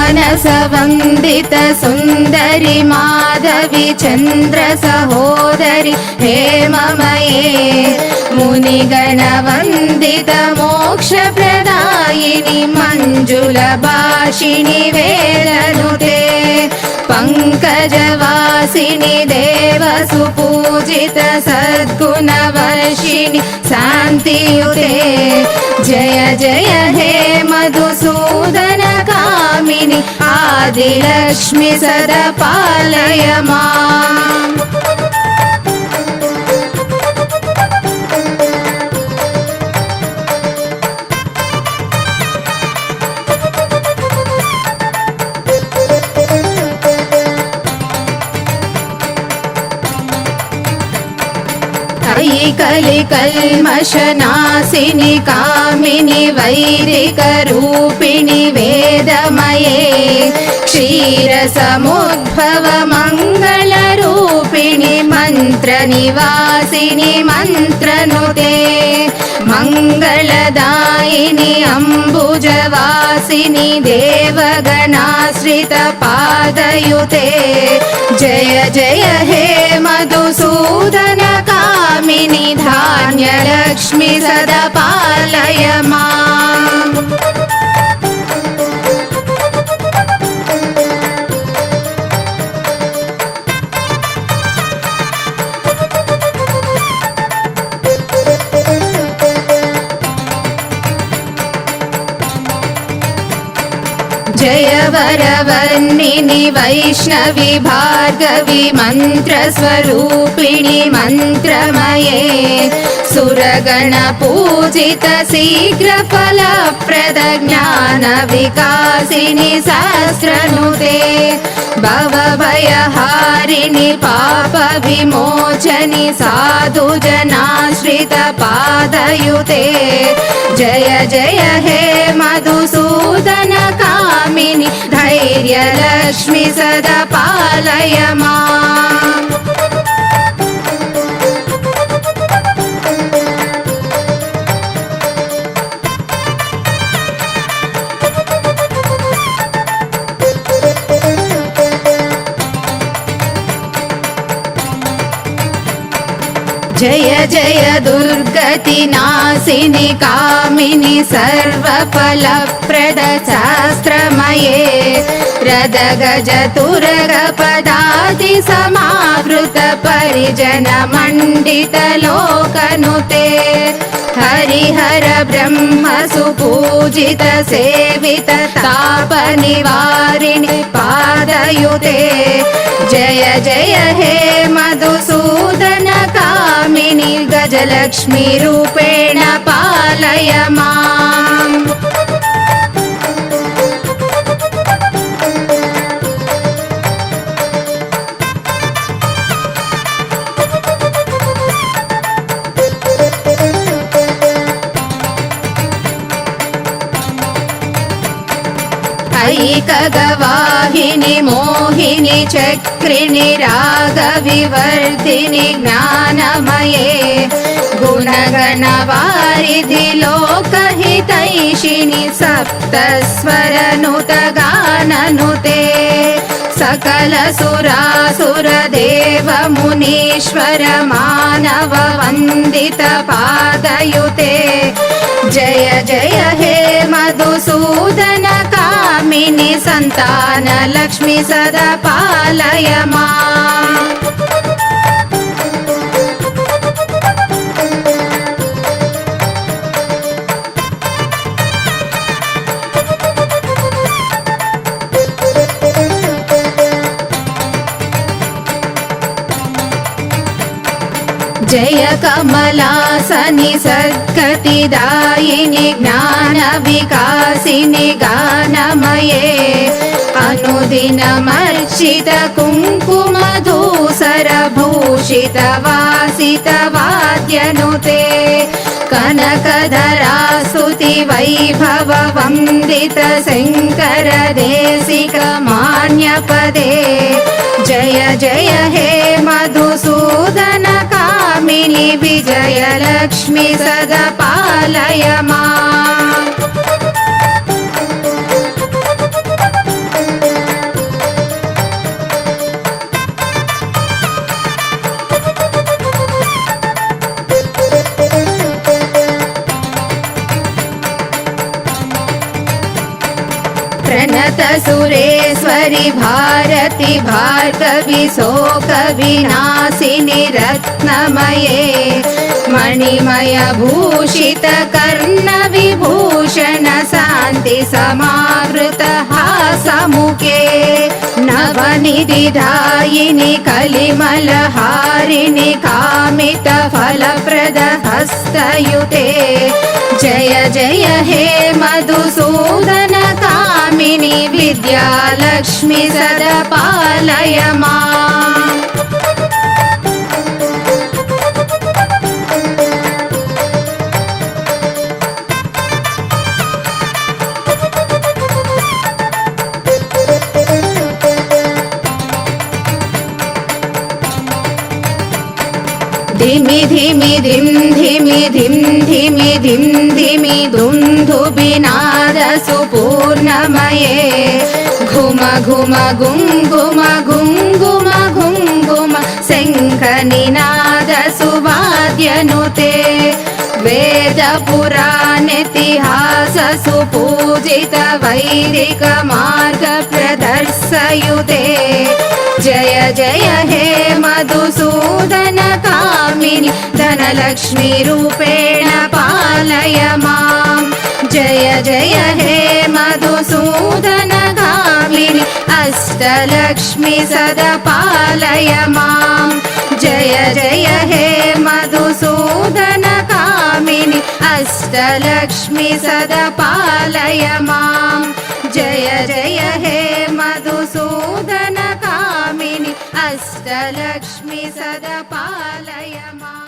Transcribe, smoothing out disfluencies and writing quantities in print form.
मानसवन्दित सुन्दरि माधवी चन्द्र सहोदरि हेममये मुनिगणवन्दित मोक्षप्रदायिनि मञ्जुलभाषिणि वेदनुते पंकजवासिनि देवसुपूजित सद्गुणवर्षिणि शान्तियुते जय जय हे मधुसूदन कामिनि आदिलक्ष्मि सदा पालय माम्। कलिकल्मषनाशिनि कामिनि वैरिकरूपिणि वेदमये क्षीरसमुद्भव मङ्गलरूपिणि मन्त्रनिवासिनि मन्त्रनुते मङ्गलदायिनि अम्बुजवासिनि देवगणाश्रित पादयुते जय जय हे मधुसूदन कामिनि धान्यलक्ष्मि सदा पालय माम्। जय वरवर्णिनि वैष्णवी भार्गवी मन्त्रस्वरूपिणि मन्त्रमये सुरगण पूजित शीघ्रफलप्रद ज्ञानविकासिनि सहस्रनुते भवभयहारिणि पापविमोचनि साधुजनाश्रित पादयुते जय जय हे मधुसूदन कामिनि धैर्यलक्ष्मि सदा पालय माम्। जय जय दुर्गति नाशिनि कामिनि सर्वफलप्रद शास्त्रमये रदगज तुरग पदाति समावृत परिजन मण्डित लोकनुते हरिहर ब्रह्म सुपूजित सेवित ताप निवारिणि पादयुते जय जय हे मधुसूदन कामिनि गजलक्ष्मी रूपेण पालय माम्। ऐकगवाहिनि मोहिनि चक्रिणि रागविवर्धिनि ज्ञानमये गुणगणवारिधि लोकहितैषिणि सप्तस्वरनुत गाननुते सकल सुरासुर देव मुनीश्वर मानव वन्दित पादयुते जय जय हे मधुसूदन कामिनि संतान लक्ष्मी सदा पालय माम्। जय कमलासनि सद्गतिदायिनि ज्ञानविकासिनि गानमये अनुदिनमर्चित कुङ्कुमधूसर भूषित वासित वाद्यनुते कनकधरा स्तुति वैभव वन्दित शङ्कर देशिक मान्यपदे जय जय हे मधुसूदन कामिनि विजयलक्ष्मि सदा पालय माम्। प्रणत सुरेश्वरि भारति भार्गवि शोकविनाशिनि रत्नमये मणिमय भूषित कर्णविभूषण शान्ति समावृत हासमुखे नवनिधिदायिनि कलिमलहारिणि कामित फलप्रद हस्तयुते जय जय हे मधुसूदन कामिनि विद्यालक्ष्मी सदा पालय माम् धिमि धिमि धिम धिमि धिम धिमि धिम धिमि धुन्धुबिनाद सुपूर्णमये घुम घुम गुङ्गुम गुङ्गुम घुङ्गुम शङ्खनिनाद सुवाद्यनुते वेद पुराणेतिहास सुपूजित वैदिक मार्ग प्रदर्शयुते जय जय हे मधुसूदन कामिनि धनलक्ष्मी रूपेण पालय माम् जय जय हे मधुसूदन कामिनि अष्टलक्ष्मी सदा पालय माम् जय जय हे मधुसूदन कामिनि अष्टलक्ष्मी सदा पालय माम् जय जय हे मधुसूदन कामिनि अष्टलक्ष्मी सदा पालय माम्।